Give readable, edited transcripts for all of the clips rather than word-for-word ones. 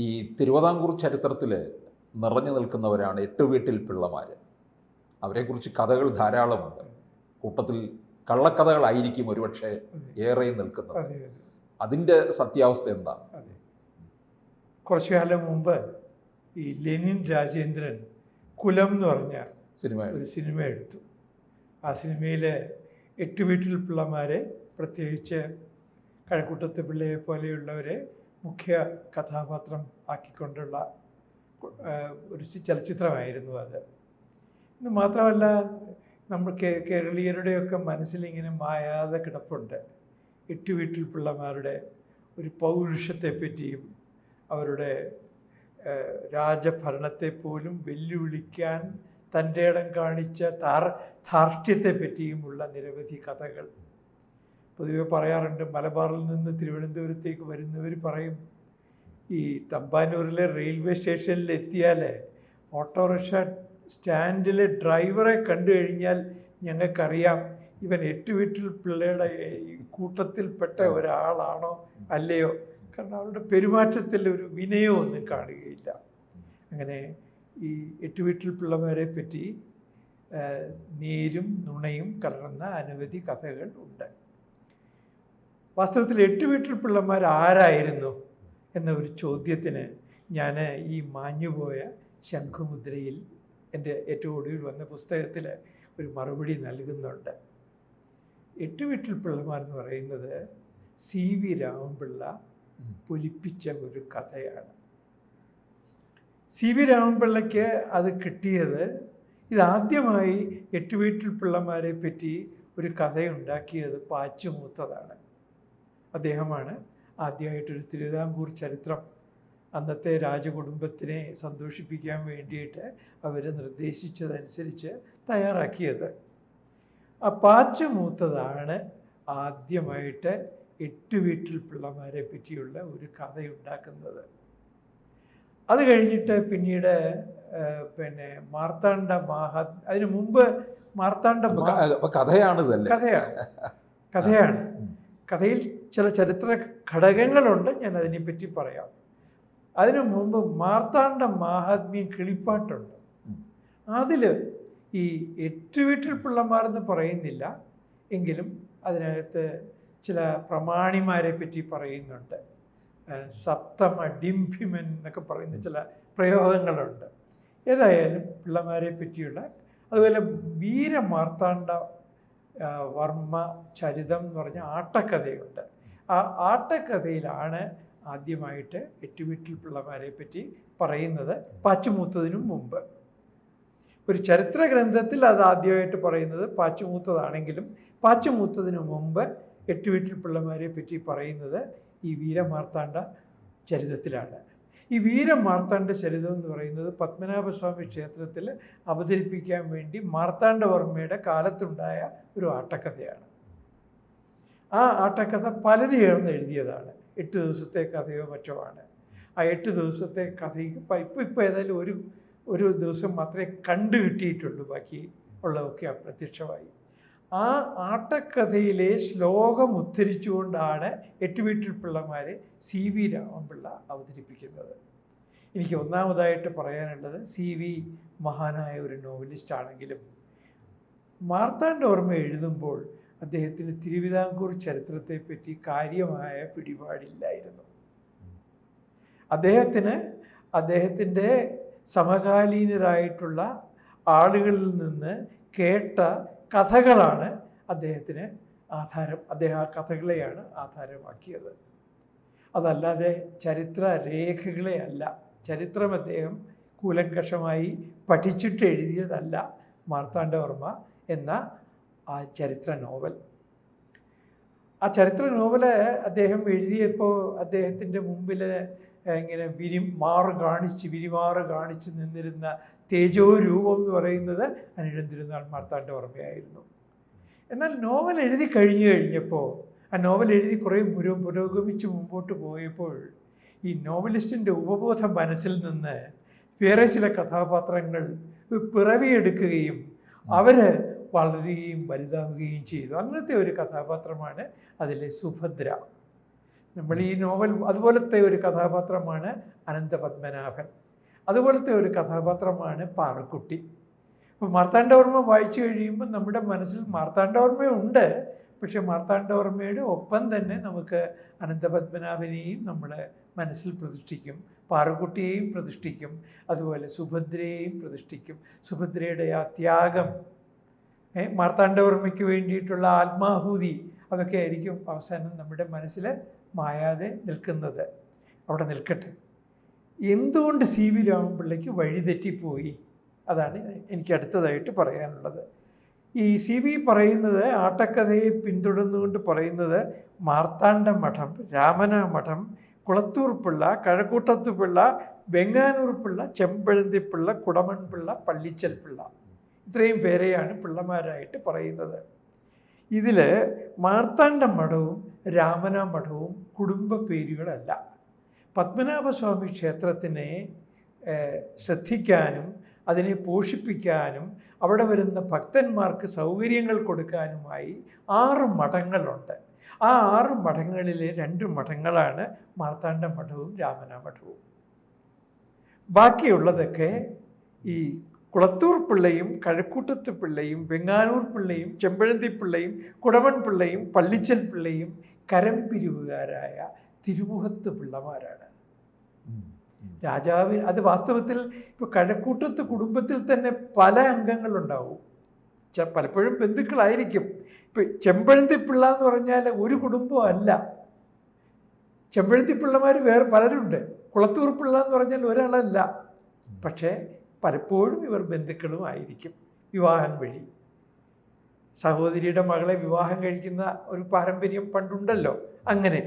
ഈ തിരുവിതാംകൂർ ചരിത്രത്തിൽ നിറഞ്ഞു നിൽക്കുന്നവരാണ് എട്ട് വീട്ടിൽ പിള്ളമാർ. അവരെക്കുറിച്ച് കഥകൾ ധാരാളമുണ്ട്. കൂട്ടത്തിൽ കള്ളക്കഥകളായിരിക്കും ഒരുപക്ഷെ ഏറെ നിൽക്കുന്നത്. അതിൻ്റെ സത്യാവസ്ഥ എന്താ? കുറച്ചു കാലം മുമ്പ് ഈ ലെനിൻ രാജേന്ദ്രൻ കുലം എന്ന് പറഞ്ഞ ഒരു സിനിമ എടുത്തു. ആ സിനിമയിൽ എട്ട് വീട്ടിൽ പിള്ളമാരെ, പ്രത്യേകിച്ച് കഴക്കൂട്ടത്ത് പിള്ളയെ പോലെയുള്ളവരെ മുഖ്യ കഥാപാത്രം ആക്കിക്കൊണ്ടുള്ള ഒരു ചലച്ചിത്രമായിരുന്നു അത്. ഇത് മാത്രമല്ല, നമ്മൾ കേരളീയരുടെയൊക്കെ മനസ്സിലിങ്ങനെ മായാതെ കിടപ്പുണ്ട് എട്ട് വീട്ടിൽ പിള്ളമാരുടെ ഒരു പൗരുഷത്തെ പറ്റിയും അവരുടെ രാജഭരണത്തെ പോലും വെല്ലുവിളിക്കാൻ തൻ്റെ ഇടം കാണിച്ച ധാർഷ്ട്യത്തെ പറ്റിയുമുള്ള നിരവധി കഥകൾ. പൊതുവെ പറയാറുണ്ട്, മലബാറിൽ നിന്ന് തിരുവനന്തപുരത്തേക്ക് വരുന്നവർ പറയും, ഈ തമ്പാനൂരിലെ റെയിൽവേ സ്റ്റേഷനിൽ എത്തിയാൽ ഓട്ടോറിക്ഷ സ്റ്റാൻഡിലെ ഡ്രൈവറെ കണ്ടു കഴിഞ്ഞാൽ ഞങ്ങൾക്കറിയാം ഇവൻ എട്ട് വീട്ടിൽ പിള്ളയുടെ കൂട്ടത്തിൽപ്പെട്ട ഒരാളാണോ അല്ലയോ. കാരണം അവരുടെ പെരുമാറ്റത്തിൽ ഒരു വിനയമൊന്നും കാണുകയില്ല. അങ്ങനെ ഈ എട്ട് വീട്ടിൽ പിള്ളമാരെ പറ്റി നേരും നുണയും കലർന്ന അനവധി കഥകൾ ഉണ്ട്. വാസ്തവത്തിൽ എട്ട് വീട്ടിൽ പിള്ളമാർ ആരായിരുന്നു എന്ന ഒരു ചോദ്യത്തിന് ഞാൻ ഈ മാഞ്ഞുപോയ ശംഖുമുദ്രയിൽ എൻ്റെ ഏറ്റവും ഒടുവിൽ വന്ന പുസ്തകത്തിൽ ഒരു മറുപടി നൽകുന്നുണ്ട്. എട്ട് വീട്ടിൽ പിള്ളമാർ എന്ന് പറയുന്നത് CV രാമൻപിള്ള പൊലിപ്പിച്ച ഒരു കഥയാണ്. CV രാമൻപിള്ളയ്ക്ക് അത് കിട്ടിയത്, ഇതാദ്യമായി എട്ട് വീട്ടിൽ പിള്ളമാരെ പറ്റി ഒരു കഥയുണ്ടാക്കിയത് പാച്ചുമൂത്തതാണ്. അദ്ദേഹമാണ് ആദ്യമായിട്ടൊരു തിരുവിതാംകൂർ ചരിത്രം അന്നത്തെ രാജകുടുംബത്തിനെ സന്തോഷിപ്പിക്കാൻ വേണ്ടിയിട്ട് അവർ നിർദ്ദേശിച്ചതനുസരിച്ച് തയ്യാറാക്കിയത്. ആ പാച്ചുമൂത്തതാണ് ആദ്യമായിട്ട് എട്ട് വീട്ടിൽ പിള്ളമാരെ പറ്റിയുള്ള ഒരു കഥയുണ്ടാക്കുന്നത്. അത് കഴിഞ്ഞിട്ട് പിന്നീട് മാർത്താണ്ഡ അതിനു മുമ്പ് കഥയാണ്. കഥയിൽ ചില ചരിത്ര ഘടകങ്ങളുണ്ട്, ഞാൻ അതിനെപ്പറ്റി പറയാം. അതിനു മുമ്പ് മാർത്താണ്ഡ മാഹാത്മ്യം കിളിപ്പാട്ടുണ്ട്. അതിൽ ഈ എട്ട് വീട്ടിൽ പിള്ളമാരെന്ന് പറയുന്നില്ല എങ്കിലും അതിനകത്ത് ചില പ്രമാണിമാരെ പറ്റി പറയുന്നുണ്ട്. സപ്തമ ഡിംഭിമൻ എന്നൊക്കെ പറയുന്ന ചില പ്രയോഗങ്ങളുണ്ട്. ഏതായാലും പിള്ളമാരെ പറ്റിയുള്ള, അതുപോലെ വീരമാർത്താണ്ഡ വർമ്മ ചരിതം എന്ന് പറഞ്ഞ ആട്ടക്കഥയുണ്ട്. ആ ആട്ടക്കഥയിലാണ് ആദ്യമായിട്ട് എട്ട് വീട്ടിൽ പിള്ളമാരെ പറ്റി പറയുന്നത്, പാച്ചുമൂത്തതിനും മുമ്പ്. ഒരു ചരിത്ര ഗ്രന്ഥത്തിൽ അത് ആദ്യമായിട്ട് പറയുന്നത് പാച്ചുമൂത്തതാണെങ്കിലും പാച്ചുമൂത്തതിനു മുമ്പ് എട്ട് വീട്ടിൽ പിള്ളമാരെ പറ്റി പറയുന്നത് ഈ വീരമാർത്താണ്ഡ ചരിതത്തിലാണ്. ഈ വീരമാർത്താണ്ഡ ചരിതം എന്ന് പറയുന്നത് പത്മനാഭസ്വാമി ക്ഷേത്രത്തിൽ അവതരിപ്പിക്കാൻ വേണ്ടി മാർത്താണ്ഡവർമ്മയുടെ കാലത്തുണ്ടായ ഒരു ആട്ടക്കഥയാണ്. ആ ആട്ടക്കഥ പലത് ചേർന്ന് എഴുതിയതാണ്. 8 ദിവസത്തെ കഥയോ മറ്റോ ആണ്. ആ 8 ദിവസത്തെ കഥയ്ക്ക് ഇപ്പോൾ ഏതായാലും ഒരു ദിവസം മാത്രമേ കണ്ടു കിട്ടിയിട്ടുള്ളൂ, ബാക്കി ഉള്ളതൊക്കെ അപ്രത്യക്ഷമായി. ആ ആട്ടക്കഥയിലെ ശ്ലോകം ഉദ്ധരിച്ചുകൊണ്ടാണ് എട്ട് വീട്ടിൽ പിള്ളമാരെ CV രാമൻപിള്ള അവതരിപ്പിക്കുന്നത്. എനിക്ക് ഒന്നാമതായിട്ട് പറയാനുള്ളത്, CV മഹാനായ ഒരു നോവലിസ്റ്റ് ആണെങ്കിലും മാർത്താണ്ഡവർമ്മ എഴുതുമ്പോൾ അദ്ദേഹത്തിന് തിരുവിതാംകൂർ ചരിത്രത്തെപ്പറ്റി കാര്യമായ പിടിപാടില്ലായിരുന്നു. അദ്ദേഹത്തിൻ്റെ സമകാലീനരായിട്ടുള്ള ആളുകളിൽ നിന്ന് കേട്ട കഥകളാണ് അദ്ദേഹത്തിന് ആധാരം. അദ്ദേഹം ആ കഥകളെയാണ് ആധാരമാക്കിയത്, അതല്ലാതെ ചരിത്ര രേഖകളെ അല്ല. ചരിത്രം അദ്ദേഹം കൂലങ്കഷമായി പഠിച്ചിട്ട് എഴുതിയതല്ല മാർത്താണ്ഡവർമ്മ എന്ന ആ ചരിത്ര നോവൽ. ആ ചരിത്ര നോവല് അദ്ദേഹം എഴുതിയപ്പോൾ അദ്ദേഹത്തിൻ്റെ മുമ്പിൽ ഇങ്ങനെ വിരിമാറ് കാണിച്ച് നിന്നിരുന്ന തേജോരൂപം എന്ന് പറയുന്നത് അനിഴം തിരുനാൾ മാർത്താണ്ഡവർമ്മയായിരുന്നു. എന്നാൽ നോവൽ എഴുതി കഴിഞ്ഞപ്പോൾ, ആ നോവൽ എഴുതി കുറേ പുരോഗമിച്ച് മുമ്പോട്ട് പോയപ്പോൾ ഈ നോവലിസ്റ്റിൻ്റെ ഉപബോധ മനസ്സിൽ നിന്ന് വേറെ ചില കഥാപാത്രങ്ങൾ പിറവിയെടുക്കുകയും അവർ വളരുകയും വലുതാവുകയും ചെയ്തു. അങ്ങനത്തെ ഒരു കഥാപാത്രമാണ് അതിലെ സുഭദ്ര. നമ്മൾ ഈ നോവൽ അതുപോലത്തെ ഒരു കഥാപാത്രമാണ് അനന്തപത്മനാഭൻ. അതുപോലത്തെ ഒരു കഥാപാത്രമാണ് പാറുക്കുട്ടി. അപ്പോൾ മാർത്താണ്ഡവർമ്മ വായിച്ചു കഴിയുമ്പോൾ നമ്മുടെ മനസ്സിൽ മാർത്താണ്ഡവർമ്മയുണ്ട്. പക്ഷെ മാർത്താണ്ഡവർമ്മയുടെ ഒപ്പം തന്നെ നമുക്ക് അനന്തപത്മനാഭനെയും നമ്മുടെ മനസ്സിൽ പ്രതിഷ്ഠിക്കും, പാറുക്കുട്ടിയെയും പ്രതിഷ്ഠിക്കും, അതുപോലെ സുഭദ്രയെയും പ്രതിഷ്ഠിക്കും. സുഭദ്രയുടെ ആ ത്യാഗം, മാർത്താണ്ഡവർമ്മയ്ക്ക് വേണ്ടിയിട്ടുള്ള ആത്മാഹൂതി, അതൊക്കെ ആയിരിക്കും അവസാനം നമ്മുടെ മനസ്സിൽ മായാതെ നിൽക്കുന്നത്. അവിടെ നിൽക്കട്ടെ. എന്തുകൊണ്ട് CV രാമൻപിള്ളയ്ക്ക് വഴിതെറ്റിപ്പോയി? അതാണ് എനിക്ക് അടുത്തതായിട്ട് പറയാനുള്ളത്. ഈ CV പറയുന്നത്, ആട്ടക്കഥയെ പിന്തുടർന്നുകൊണ്ട് പറയുന്നത്, മാർത്താണ്ഡ മഠം, രാമന മഠം, കുളത്തൂർ പിള്ള, കഴക്കൂട്ടത്ത് പിള്ള, വെങ്ങാനൂർ പിള്ള, ചെമ്പഴന്തി പിള്ള, കുടമൺ പിള്ള, പള്ളിച്ചൽ പിള്ള, ഇത്രയും പേരെയാണ് പിള്ളമാരായിട്ട് പറയുന്നത്. ഇതിൽ മാർത്താണ്ഡ മഠവും രാമന മഠവും കുടുംബ പേരുകളല്ല. പത്മനാഭസ്വാമി ക്ഷേത്രത്തിനെ ശ്രദ്ധിക്കാനും അതിനെ പോഷിപ്പിക്കാനും അവിടെ വരുന്ന ഭക്തന്മാർക്ക് സൗകര്യങ്ങൾ കൊടുക്കാനുമായി 6 മഠങ്ങളുണ്ട്. ആ 6 മഠങ്ങളിലെ 2 മഠങ്ങളാണ് മാർത്താണ്ഡ മഠവും രാമന മഠവും. ബാക്കിയുള്ളതൊക്കെ ഈ കുളത്തൂർ പിള്ളയും കഴക്കൂട്ടത്ത് പിള്ളയും വെങ്ങാനൂർ പിള്ളയും ചെമ്പഴന്തി പിള്ളയും കുടമൺ പിള്ളയും പള്ളിച്ചൽ പിള്ളയും കരംപിരിവുകാരായ തിരുമുഖത്ത് പിള്ളമാരാണ്. രാജാവിന് അത് വാസ്തവത്തിൽ ഇപ്പോൾ കഴക്കൂട്ടത്ത് കുടുംബത്തിൽ തന്നെ പല അംഗങ്ങളുണ്ടാവും. പലപ്പോഴും ബന്ധുക്കളായിരിക്കും. ഇപ്പം ചെമ്പഴന്തി പിള്ള എന്ന് പറഞ്ഞാൽ ഒരു കുടുംബം അല്ല. ചെമ്പഴന്തി പിള്ളമാർ വേറെ പലരുണ്ട്. കുളത്തൂർ പിള്ള എന്ന് പറഞ്ഞാൽ ഒരാളല്ല. പക്ഷേ പലപ്പോഴും ഇവർ ബന്ധുക്കളും ആയിരിക്കും. വിവാഹം വഴി സഹോദരിയുടെ മകളെ വിവാഹം കഴിക്കുന്ന ഒരു പാരമ്പര്യം പണ്ടുണ്ടല്ലോ. അങ്ങനെ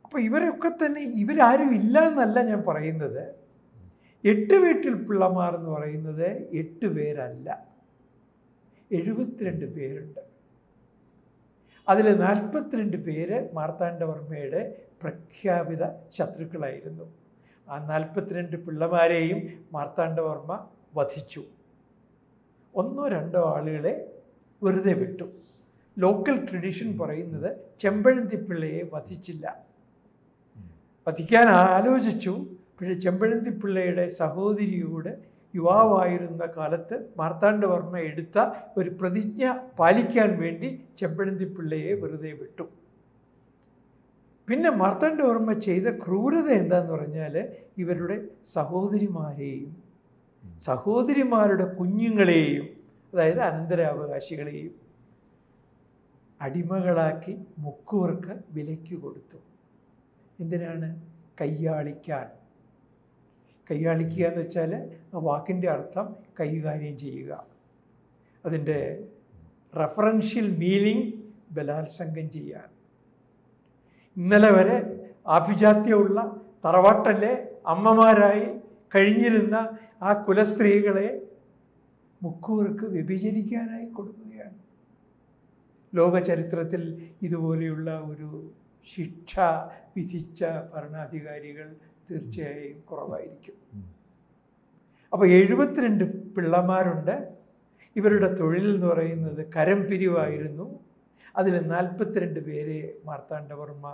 അപ്പോൾ ഇവരൊക്കെ തന്നെ ഇവരാരും ഇല്ല എന്നല്ല ഞാൻ പറയുന്നത്. 8 വീട്ടിൽ പിള്ളമാർ എന്ന് പറയുന്നത് 8 പേരല്ല, 72 പേരുണ്ട്. അതിൽ 42 പേര് മാർത്താണ്ഡവർമ്മയുടെ പ്രഖ്യാപിത ശത്രുക്കളായിരുന്നു. ആ 42 പിള്ളമാരെയും മാർത്താണ്ഡവർമ്മ വധിച്ചു. 1-2 ആളുകളെ വെറുതെ വിട്ടു. ലോക്കൽ ട്രഡീഷൻ പറയുന്നത് ചെമ്പഴന്തി പിള്ളയെ വധിച്ചില്ല. വധിക്കാൻ ആലോചിച്ചു. പക്ഷേ ചെമ്പഴന്തി പിള്ളയുടെ സഹോദരിയോട് യുവാവായിരുന്ന കാലത്ത് മാർത്താണ്ഡവർമ്മ എടുത്ത ഒരു പ്രതിജ്ഞ പാലിക്കാൻ വേണ്ടി ചെമ്പഴന്തി പിള്ളയെ വെറുതെ വിട്ടു. പിന്നെ മാർത്താണ്ഡവർമ്മ ചെയ്ത ക്രൂരത എന്താന്ന് പറഞ്ഞാൽ ഇവരുടെ സഹോദരിമാരെയും സഹോദരിമാരുടെ കുഞ്ഞുങ്ങളെയും, അതായത് അനന്തരാവകാശികളെയും അടിമകളാക്കി മുക്കൂർക്ക് വിലയ്ക്ക് കൊടുത്തു. എന്തിനാണ്? കയ്യാളിക്കാൻ. കയ്യാളിക്കുക എന്ന് വെച്ചാൽ ആ വാക്കിൻ്റെ അർത്ഥം കൈകാര്യം ചെയ്യുക. അതിൻ്റെ റഫറൻഷ്യൽ മീനിങ് ബലാത്സംഗം ചെയ്യാൻ. ഇന്നലെ വരെ ആഭിജാത്യമുള്ള തറവാട്ടിലെ അമ്മമാരായി കഴിഞ്ഞിരുന്ന ആ കുലസ്ത്രീകളെ മുക്കൂർക്ക് വ്യഭിചരിക്കാനായി കൊടുക്കുകയാണ്. ലോക ചരിത്രത്തിൽ ഇതുപോലെയുള്ള ഒരു ശിക്ഷ വിധിച്ച ഭരണാധികാരികൾ തീർച്ചയായും കുറവായിരിക്കും. അപ്പോൾ 72 പിള്ളമാരുണ്ട്. ഇവരുടെ തൊഴിൽ എന്ന് പറയുന്നത് കരം പിരിവായിരുന്നു. അതിൽ 42 പേരെ മാർത്താണ്ഡവർമ്മ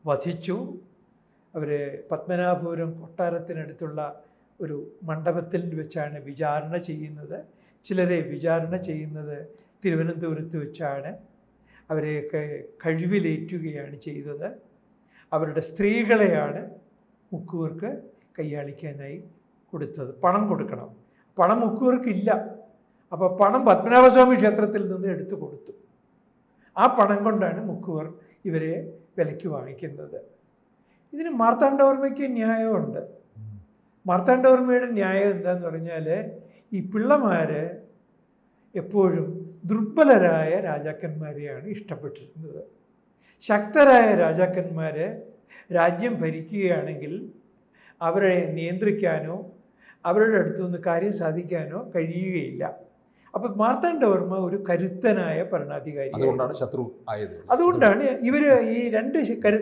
വധിച്ചു. അവർ പത്മനാഭപുരം കൊട്ടാരത്തിനടുത്തുള്ള ഒരു മണ്ഡപത്തിൽ വെച്ചാണ് വിചാരണ ചെയ്യുന്നത്. ചിലരെ വിചാരണ ചെയ്യുന്നത് തിരുവനന്തപുരത്ത് വെച്ചാണ്. അവരെയൊക്കെ കഴിവിലേറ്റുകയാണ് ചെയ്തത്. അവരുടെ സ്ത്രീകളെയാണ് മുക്കൂർക്ക് കയ്യാളിക്കാനായി കൊടുത്തത്. പണം കൊടുക്കണം. പണം മുക്കൂർക്കില്ല. അപ്പോൾ പണം പത്മനാഭസ്വാമി ക്ഷേത്രത്തിൽ നിന്ന് എടുത്തു കൊടുത്തു. ആ പണം കൊണ്ടാണ് മുക്കുവർ ഇവരെ വിലയ്ക്ക് വാങ്ങിക്കുന്നത്. ഇതിന് മാർത്താണ്ഡവർമ്മയ്ക്ക് ന്യായമുണ്ട്. മാർത്താണ്ഡവർമ്മയുടെ ന്യായം എന്താന്ന് പറഞ്ഞാൽ ഈ പിള്ളമാർ എപ്പോഴും ദുർബലരായ രാജാക്കന്മാരെയാണ് ഇഷ്ടപ്പെട്ടിരുന്നത്. ശക്തരായ രാജാക്കന്മാർ രാജ്യം ഭരിക്കുകയാണെങ്കിൽ അവരെ നിയന്ത്രിക്കാനോ അവരുടെ അടുത്തുനിന്ന് കാര്യം സാധിക്കാനോ കഴിയുകയില്ല. അപ്പം മാർത്താണ്ഡവർമ്മ ഒരു കരുത്തനായ ഭരണാധികാരി. അതുകൊണ്ടാണ് ശത്രു ആയത്. അതുകൊണ്ടാണ് ഇവർ ഈ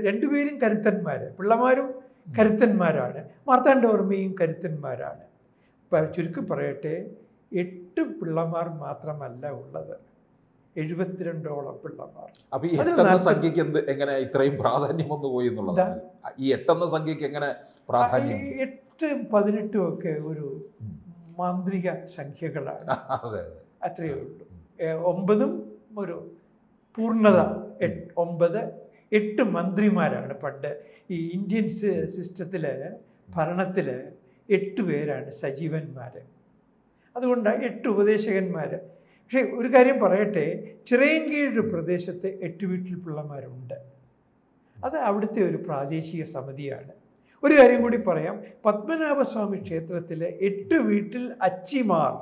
രണ്ടുപേരും കരുത്തന്മാർ. പിള്ളമാരും കരുത്തന്മാരാണ്, മാർത്താണ്ഡവർമ്മയും കരുത്തന്മാരാണ്. ചുരുക്കി പറയട്ടെ, 8 പിള്ളമാർ മാത്രമല്ല ഉള്ളത്. 72ഓളം പിള്ളമാർ. അപ്പൊ ഈ 8 എന്ന സംഖ്യക്ക് എങ്ങനെ ഇത്രയും പ്രാധാന്യം വന്നു പോയി എന്നുള്ളതാണ്. ഈ 8 എന്ന സംഖ്യക്ക് എങ്ങനെ പ്രാധാന്യം? 8, 18 ഒക്കെ ഒരു മാന്ത്രിക സംഖ്യകളാണ്. അതെ, അത്രയേ ഉള്ളൂ. 9 ഒരു പൂർണ്ണത. 9, 8 മന്ത്രിമാരാണ് പണ്ട് ഈ ഇന്ത്യൻ സിസ്റ്റത്തില്, ഭരണത്തില് 8 പേരാണ് സജീവന്മാർ. അതുകൊണ്ടാണ് 8 ഉപദേശകന്മാർ. പക്ഷേ ഒരു കാര്യം പറയട്ടെ, ചിറയൻകീഴ് പ്രദേശത്ത് 8 വീട്ടിൽ പിള്ളമാരുണ്ട്. അത് അവിടുത്തെ ഒരു പ്രാദേശിക സമിതിയാണ്. ഒരു കാര്യം കൂടി പറയാം, പത്മനാഭസ്വാമി ക്ഷേത്രത്തിലെ 8 വീട്ടിൽ അച്ചിമാർ,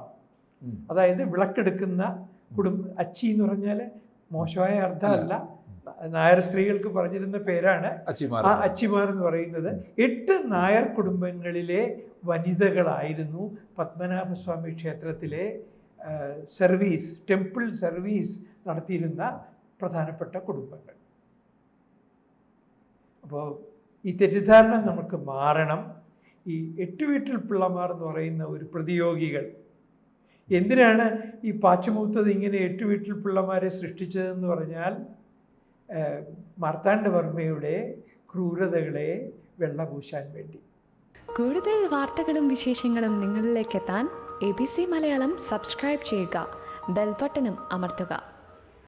അതായത് വിളക്കെടുക്കുന്ന അച്ചി എന്ന് പറഞ്ഞാൽ മോശമായ അർത്ഥമല്ല, നായർ സ്ത്രീകൾക്ക് പറഞ്ഞിരുന്ന പേരാണ് ആ അച്ചിമാർ എന്ന് പറയുന്നത്. 8 നായർ കുടുംബങ്ങളിലെ വനിതകളായിരുന്നു പത്മനാഭസ്വാമി ക്ഷേത്രത്തിലെ ടെമ്പിൾ സർവീസ് നടത്തിയിരുന്ന പ്രധാനപ്പെട്ട കുടുംബങ്ങൾ. അപ്പോൾ ഈ തെറ്റിദ്ധാരണ നമുക്ക് മാറണം. ഈ 8 വീട്ടിൽ പിള്ളമാർ എന്ന് പറയുന്ന ഒരു പ്രതിയോഗികൾ എന്തിനാണ് ഈ പാച്ചുമൂത്തത് ഇങ്ങനെ 8 വീട്ടിൽ പിള്ളമാരെ സൃഷ്ടിച്ചതെന്ന് പറഞ്ഞാൽ മാർത്താണ്ഡവർമ്മയുടെ ക്രൂരതകളെ വെള്ളപൂശാൻ വേണ്ടി. കൂടുതൽ വാർത്തകളും വിശേഷങ്ങളും നിങ്ങളിലേക്ക് എത്താൻ ABC മലയാളം സബ്സ്ക്രൈബ് ചെയ്യുക, ബെൽ ബട്ടണും അമർത്തുക.